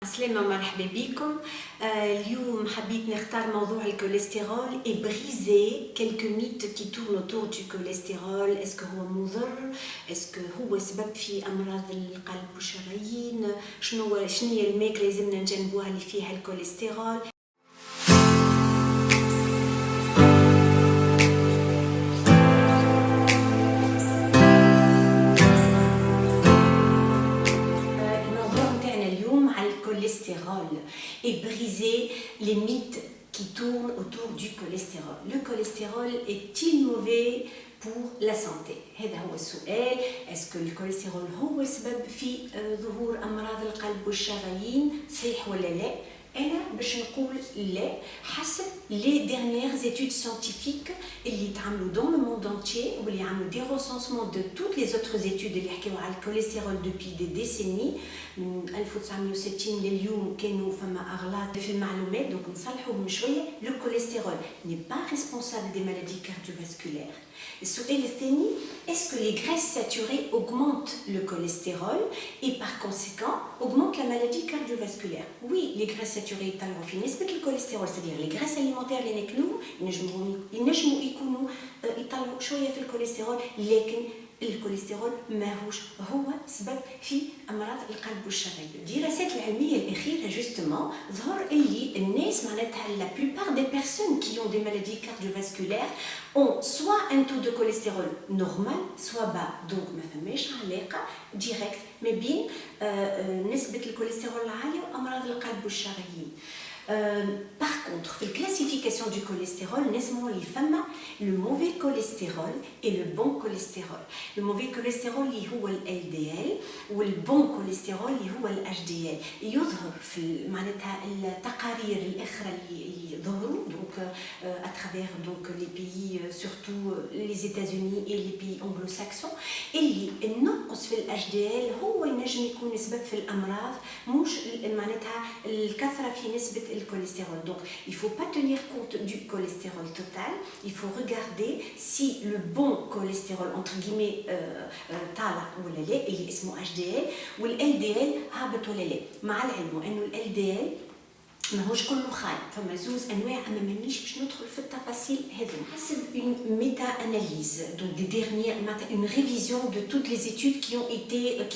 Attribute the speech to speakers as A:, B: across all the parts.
A: عسلامة مرحبا بكم. اليوم حبيت نختار موضوع الكوليسترول et briser quelques mythes qui tournent autour du cholestérol. Est-ce que هو مضر؟ est-ce que هو سبب في أمراض القلب والشرايين؟ شنو هي الماكلة لازمنا نجنبوها اللي فيها الكوليسترول؟ et briser les mythes qui tournent autour du cholestérol. Le cholestérol est-il mauvais pour la santé؟ هذا هو السؤال. est-ce que الكوليسترول هو سبب في ظهور أمراض القلب والشرايين؟ صحيح ولا لا؟ أنا باش نقول لا حسب les dernières études scientifiques اللي تعملوا dans le monde entier واللي عملوا des recensements de toutes les autres études اللي يحكيوا على الكوليسترول depuis des décennies من 1960 لليوم كانوا فما أغلاط في المعلومات دونك نصلحوهم شوية. Le cholestérol n'est pas responsable des maladies cardiovasculaires. السؤال الثاني est-ce que les graisses saturées augmentent le cholestérol et par conséquent augmentent la maladie cardiovasculaire? Oui, les graisses saturées يطلعوا في نسبة الكوليسترول c'est-à-dire les graisses alimentaires اللي ناكلوهم ينجموا يكونوا يطلعوا شوية في الكوليسترول لكن الكوليسترول ماهوش هو سبب في امراض القلب والشرايين. الدراسات العلميه الاخيره جوستومون ظهر اللي الناس معناتها la plupart des personnes qui ont des maladies cardiovasculaires ont soit un taux de cholestérol normal soit bas. donc ما فماش علاقه ديريكت ما بين نسبه الكوليسترول العاليه وامراض القلب والشرايين. Par contre, في الكلاسيفيكاسيون du cholestérol نسمو اللي فما le mauvais cholestérol et le bon cholestérol. le mauvais cholestérol اللي هو ال LDL والبون cholestérol اللي هو ال HDL. يظهر في معناتها التقارير الأخرى اللي ظهروا donc à travers donc les pays surtout les États-Unis et les pays anglo-saxons اللي النقص في ال HDL هو ينجم يكون سبب في الأمراض مش معناتها الكثرة في نسبة le cholestérol. Donc, il ne faut pas tenir compte du cholestérol total. Il faut regarder si le bon cholestérol, entre guillemets, طالع ولا لا اللي اسمه HDL وال LDL هابط ولا لا. مع العلم انه ال LDL ماهوش كله خايب فما زوز انواع اما مانيش باش ندخل في التفاصيل هذو. حسب une méta-analyse donc des dernières une révision de toutes les études qui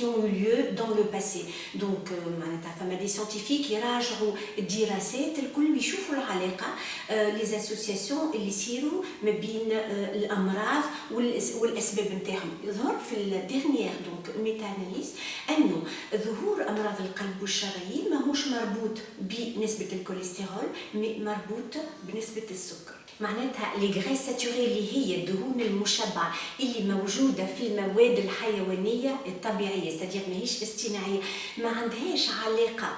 A: ont eu lieu dans le passé. donc معناتها فما des scientifiques يراجعوا الدراسات الكل ويشوفوا العلاقه les associations اللي يصيروا ما بين الامراض والاسباب نتاعهم. يظهر في الديرنيير donc méta-analyse انه ظهور امراض القلب والشرايين ماهوش مربوط بنسبه الكوليسترول مربوط بنسبة السكر. معناتها لي غريس ساتوري اللي هي الدهون المشبعة اللي موجودة في المواد الحيوانية الطبيعية c'est-à-dire ماهيش اصطناعية ما عندهاش علاقة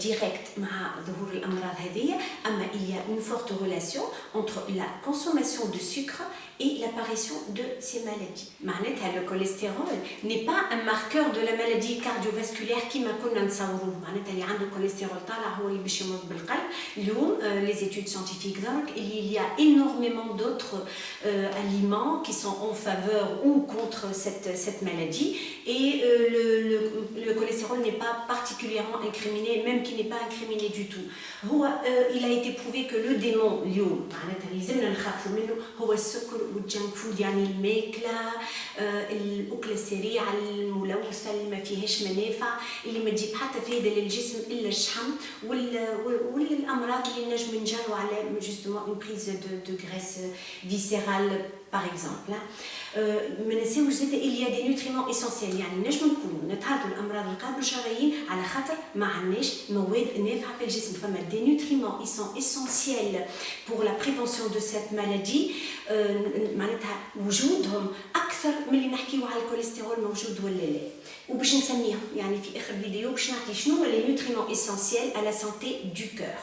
A: direct مع ظهور الأمراض هذه. أما il y a une forte relation entre la consommation de sucre et l'apparition de ces maladies. معناتها le cholestérol n'est pas un marqueur de la maladie cardiovasculaire كما كنا نتصوروه. معناتها اللي عنده كوليسترول طالع هو اللي باش يمرض بالقلب. اليوم les études scientifiques ظهرت il y a énormément d'autres aliments qui sont en faveur ou contre cette maladie et le cholestérol n'est pas particulièrement incriminé même qui n'est pas incriminé du tout. il a été prouvé que le démon اليوم معناتها لازمنا نخافوا منه هو السكر والجنك فود يعني الماكله الاكله السريعه الملوثه اللي ما فيهاش منافع اللي ما تجيب حتى فايده للجسم الا الشحم والامراض اللي نجم نجروا على justement une prise de graisse viscérale par exemple. ما نساوش زيد il y a des nutriments essentiels يعني نجم نكونوا نتعرضوا لامراض القلب والشرايين على خاطر ما عندناش مواد نافعه في الجسم. فما des nutriments ils sont essentiels pour la prévention de cette maladie معناتها وجودهم اكثر من اللي نحكيو على الكوليسترول موجود ولا لا. وباش نسميهم يعني في اخر فيديو باش نعطي شنو هو les nutriments essentiels à la santé du cœur.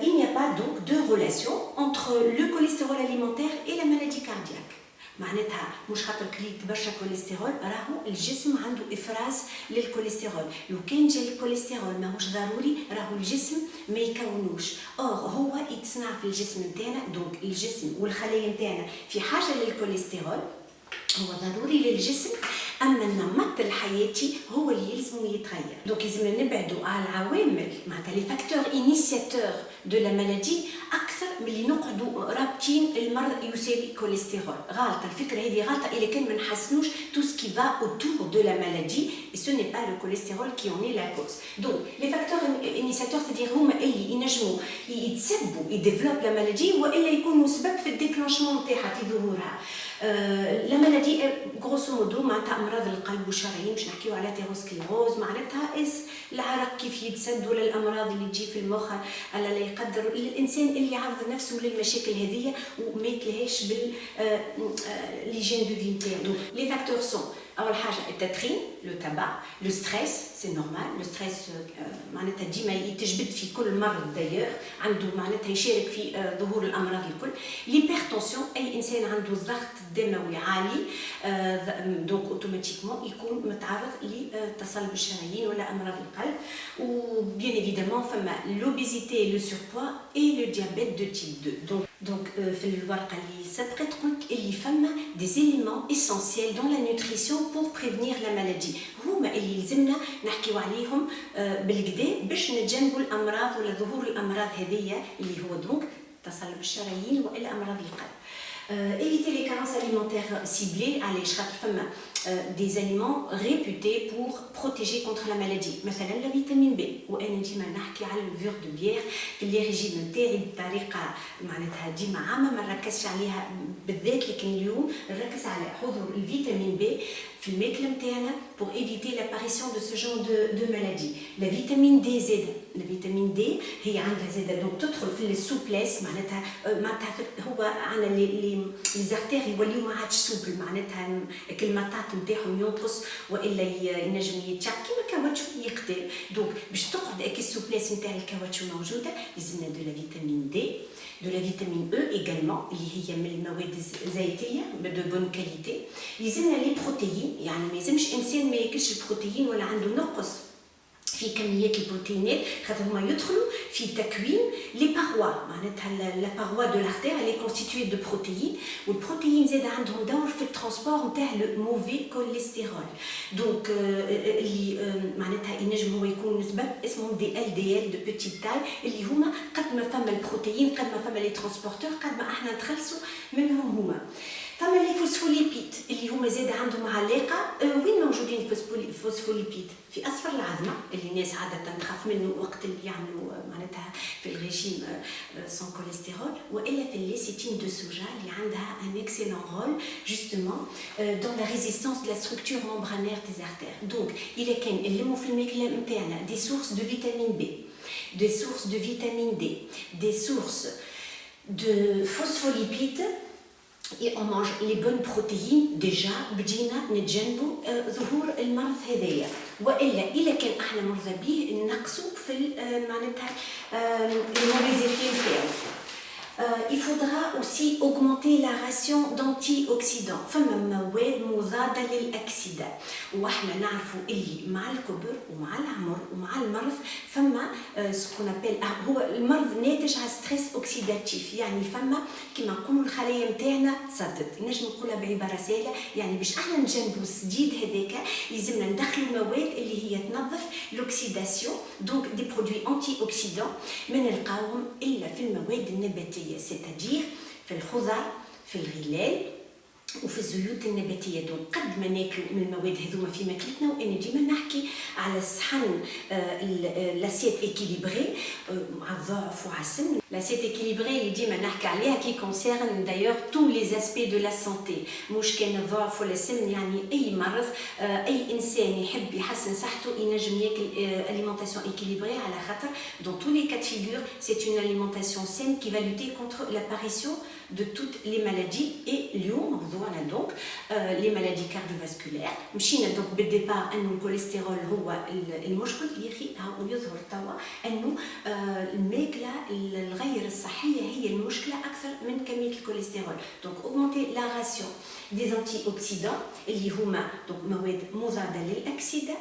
A: Il n'y a pas donc de relation entre le cholestérol alimentaire et la maladie cardiaque. معناتها مش خاطر كليت برشا كوليسترول راهو الجسم عنده افراز للكوليسترول. لو كان جا الكوليسترول ماهوش ضروري راهو الجسم ما يكونوش. هو يتصنع في الجسم نتاعنا دونك الجسم والخلايا نتاعنا في حاجه للكوليسترول هو ضروري للجسم اما النمط الحياتي هو اللي يلزم يتغير. دونك لازمنا نبعدوا على العوامل معناتها لي فاكتور انيسياتور دو لا مالادي اكثر من اللي نقعدوا رابطين المرض يساوي كوليسترول. غلطه الفكره هذه، غلطه الا كان ما نحسنوش تو سكي فا اوتور دو لا مالادي et ce n'est pas le cholestérol qui en est la cause. Donc les facteurs initiateurs c'est-à-dire هما اللي ينجموا يتسببوا يديفلوب لا مالادي والا يكونوا سبب في الديكلانشمون نتاعها في ظهورها. لا مالادي غروسو مودو معناتها امراض القلب والشرايين، باش نحكيو على تيروسكليروز معناتها العرق كيف يتسد ولا الامراض اللي تجي في المخ على لا يقدر الانسان اللي يعرض نفسه للمشاكل هذه وما يتلهاش بال ليجين دو في نتاعو. لي فاكتور سون اول حاجه التدخين، لو تابا، لو ستريس سي نورمال، لو ستريس معناتها ديما يتجبد في كل مرض داير عنده معناتها يشارك في ظهور الامراض الكل. ليبرتونسيون اي انسان عنده الضغط الدموي عالي دونك اوتوماتيكمون يكون متعرض لتصلب الشرايين ولا امراض القلب. وبيان ايفيدامون فما لوبيزيتي، لو سوربوا اي لو ديابيت دو تيب 2. دونك في الورقه اللي سبقت قلت اللي فما دي زيليمون اسونسييل دون لا نوتريسيون بور بريفنير لا مالادي، هما اللي لازمنا نحكيو عليهم بالكدا باش نتجنبوا الامراض ولا ظهور الامراض هذيا اللي هو دونك تصلب الشرايين والا امراض القلب. éviter les carences alimentaires ciblées علاش خاطر فما des aliments réputés pour protéger contre la maladie. مثلا la vitamine B، وانا ديما نحكي على الفيغ دو بيير في لي ريجيم نتاعي بطريقه معناتها ديما عامه ما نركزش عليها بالذات، لكن اليوم نركز على حضور الفيتامين B في الماكله نتاعنا pour éviter l'apparition de ce genre de maladie. La vitamine D زاد، la vitamine D هي عندها زاد دونك تدخل في السوبليس معناتها هو عندنا لي زارتير يوليو ما عادش سوبل معناتها الكلمات نتاعهم ينقص والا ينجم يتشعب كيما كاوتشو يقتل. دونك باش تقعد اكي السوبليس نتاع الكاوتشو موجوده لازمنا دو لا فيتامين دي، de la vitamine E également اللي هي من المواد الزيتيه de bonne qualité. لازمنا لي بروتيين، يعني ما يلزمش انسان ما ياكلش البروتيين ولا عنده نقص في كميات البروتينات خاطر هما يدخلوا في تكوين لي باروا معناتها لا باروا دو لارتير اللي كونستيتوي دو بروتيين، والبروتيين زاد عندهم دور في الترانسبور نتاع لو موفي كوليسترول. دونك اللي معناتها ينجم هو يكون سبب اسمهم دي ال دي ال دو بوتيت تاي اللي هما قد ما فما البروتيين قد ما فما لي ترانسبورتور قد ما احنا نتخلصوا منهم هما. فما لي فوسفوليبيد اللي هما زاد عندهم علاقه وين موجودين الفوسفوليبيد؟ في اسفل العظمه اللي الناس عاده تخاف منه وقت اللي يعملوا معناتها في الريجيم سون كوليسترول، والا في الليسيتين دو سوجا اللي عندها ان اكسيلون رول جوستومون دون لا ريزيستانس دو لا ستركتور ممبرانير دي ارتير. دونك الا كان نلموا في الماكله نتاعنا دي سورس دو فيتامين بي، دي سورس دو فيتامين دي، دي سورس دو فوسفوليبيد et on mange les bonnes protéines déjà بدينا نتجنبوا ظهور المرض هذايا. والا الا كان احنا مرضى به نقصوا في معناتها الموريزيتي نتاعو. Il faudra aussi augmenter la ration d'antioxydants. فما مواد مضادة للأكسدة، واحنا نعرفوا اللي مع الكبر ومع العمر ومع المرض فما سكون ابل هو المرض ناتج على ستريس اوكسيداتيف، يعني فما كما نقولوا الخلايا نتاعنا تصدت. نجم نقولها بعبارة سهلة، يعني باش احنا نجنبوا السديد هذاك لازمنا ندخلوا مواد اللي هي تنظف لوكسيداسيون، دونك دي برودوي انتي اوكسيدون ما نلقاوهم الا في المواد النباتية، سيتادير في الخضر في الغلال وفي الزيوت النباتيه. دونك قد ما ناكلوا من المواد هذوما في ماكلتنا، وانا ديما نحكي على الصحن لاسيت ايكيليبري مع الضعف وعلى السن. لاسيت ايكيليبري اللي ديما نحكي عليها كي كونسيرن دايوغ تو لي زاسبي دو لا سانتي، مش كان الضعف ولا السن، يعني اي مرض اي انسان يحب يحسن صحته ينجم ياكل اليمونتاسيون ايكيليبري على خاطر دون تو لي كات فيغور سي اون اليمونتاسيون سين كي فا لوتي كونتر لاباريسيون de toutes les maladies. Et اليوم موضوعنا دونك les maladies cardiovasculaires. مشينا دونك بالديبار انه الكوليسترول هو المشكل يخي ويظهر توا انه الماكله الغير الصحيه هي المشكله اكثر من كميه الكوليسترول. دونك augmenter la ration des antioxydants اللي هما دونك مواد مضاده للاكسده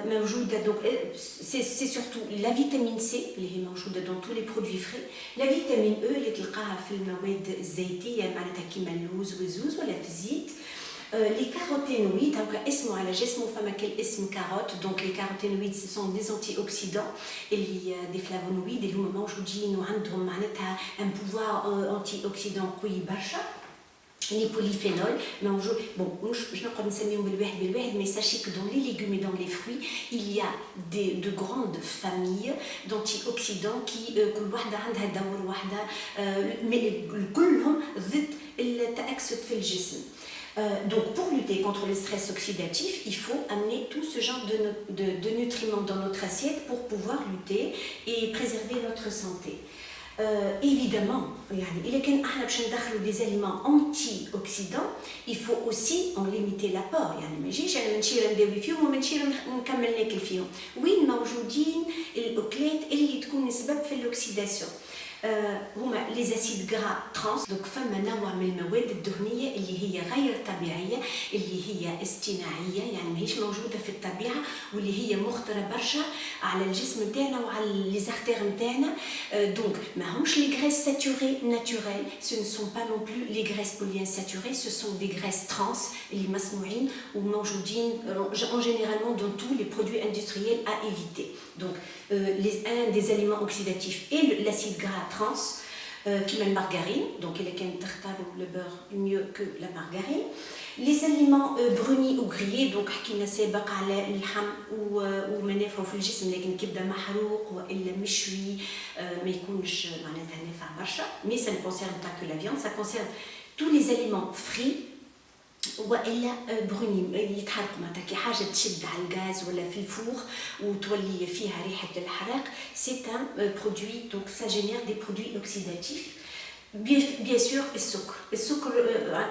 A: موجوده. دونك سي سورتو لا فيتامين سي اللي هي موجوده دون تو لي برودوي فري، لا فيتامين او اللي تلقاها في المواد الزيتيه معناتها كيما اللوز والزوز ولا في الزيت، Les caroténoïdes, donc les caroténoïdes ce sont des antioxydants et des flavonoïdes et هما موجودين وعندهم معناتها un pouvoir antioxydant قوي برشا. Les polyphénols, je ne connais pas mais sachez que dans les légumes et dans les fruits, il y a de grandes familles d'antioxydants qui كل واحدة عندها دور واحدة كلهم ضد التأكسد في الجسم. Donc pour lutter contre le stress oxydatif, il faut amener tout ce genre de nutriments dans notre assiette pour pouvoir lutter et préserver notre santé. Évidemment, il كان احنا باش ندخلوا des aliments antioxydants, il faut aussi en limiter l'apport. يعني ما يجيش انا نشير نداوي فيهم وما نشير نكمل ناكل فيهم. وين موجودين الاكلات اللي تكون سبب في الاكسيداسيون؟ هما لي اسيد غرا ترانس. دونك فما نوع من المواد الدهنيه اللي هي غير طبيعيه، اللي هي اصطناعيه، يعني ماهيش موجوده في الطبيعه واللي هي مخطره برشا على الجسم نتاعنا وعلى لي زارتير نتاعنا. دونك ما همش لي غريس ساتوري ناتوريل، ce ne sont pas non plus les graisses polyinsaturées, ce sont des graisses trans اللي مسموعين وموجودين en généralement dans tous les produits industriels à éviter. Donc un des aliments oxydatifs est l'acide gras trans, qui met la margarine, donc il est le beurre mieux que la margarine. Les aliments brunis ou grillés, donc حكينا سابق على اللحم ومنافعه في الجسم، لكن كبده محروق والا مشوي ما يكونش معناتها نافع برشا. Mais ça ne concerne pas que la viande, ça concerne tous les aliments frits والا بروني يتحرق معناتها كي حاجه تشد على الغاز ولا في الفور وتولي فيها ريحه الحرق. سي ان برودوي دونك سا جينير دي برودوي اوكسيداتيف. Bien sûr, السكر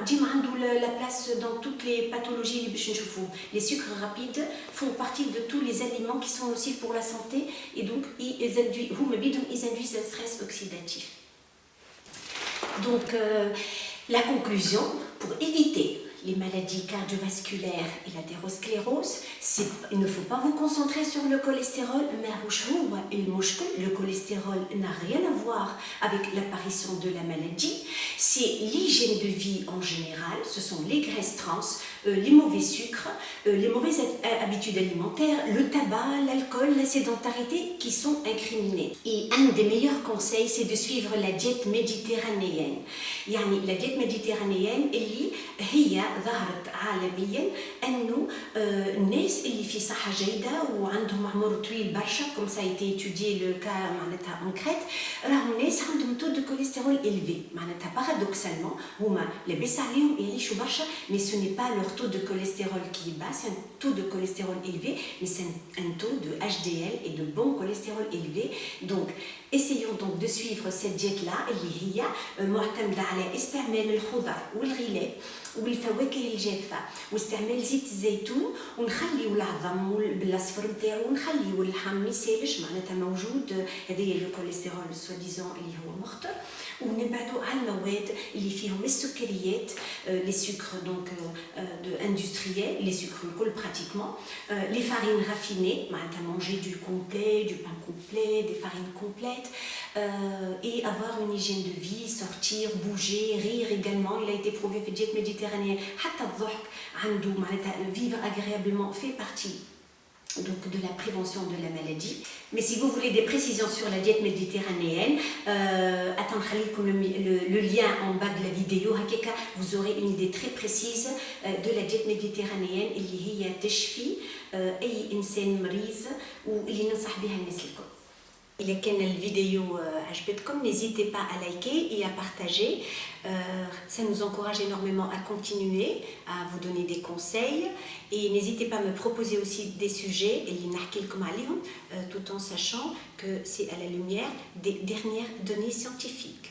A: ديما عنده la place dans toutes les pathologies اللي باش نشوفوهم. Les sucres rapides font partie de tous les aliments qui sont nocifs pour la santé et donc ils induisent un stress oxydatif. Donc la conclusion, pour éviter les maladies cardiovasculaires et l'athérosclérose, il ne faut pas vous concentrer sur le cholestérol. Le cholestérol n'a rien à voir avec l'apparition de la maladie. C'est l'hygiène de vie en général, ce sont les graisses trans, les mauvais sucres, les mauvaises habitudes alimentaires, le tabac, l'alcool, la sédentarité qui sont incriminés. Et un des meilleurs conseils, c'est de suivre la diète méditerranéenne. La diète méditerranéenne, هي ظهرت عالميا انه الناس اللي في صحه جيده وعندهم عمر طويل برشا كوم سا ايتي étudié لو كا معناتها اون كريت، راهم ناس عندهم تو دو كوليسترول إلفي. معناتها بارادوكسالمون هما لاباس عليهم يعيشوا برشا مي سو ني با لور تو دو كوليسترول كي با، سي ان تو دو كوليسترول إلفي مي سي ان تو دو HDL et de bon cholestérol élevé. Donc essayons donc de suivre cette diète là اللي هي معتمده على استعمال الخضر والغلاء والفواكه الجافه واستعمال زيت الزيتون، ونخليو العظم بالاصفر نتاعو ونخليو اللحم ما يسالش معناتها موجود هذايا لو كوليسترول سوا ديزون اللي هو مخطر، ونبعدوا على المواد اللي فيهم السكريات لي سكر دونك دو اندستريال لي سكر الكل براتيكمون، لي فارين رافيني معناتها مانجي دو كومبلي دو بان كومبلي دي فارين كومبليت et avoir une hygiène de vie, sortir, bouger, rire également. Il a été prouvé que la diète méditerranéenne, vivre agréablement fait partie donc de la prévention de la maladie. Mais si vous voulez des précisions sur la diète méditerranéenne, attendez le lien en bas de la vidéo, vous aurez une idée très précise de la diète méditerranéenne اللي هي تشفي أي إنسان مريض واللي ننصح بها الناس الكل. إذا كان الفيديو عجبتكم, n'hésitez pas à liker et à partager. Ça nous encourage énormément à continuer, à vous donner des conseils. Et n'hésitez pas à me proposer aussi des sujets, tout en sachant que c'est à la lumière des dernières données scientifiques.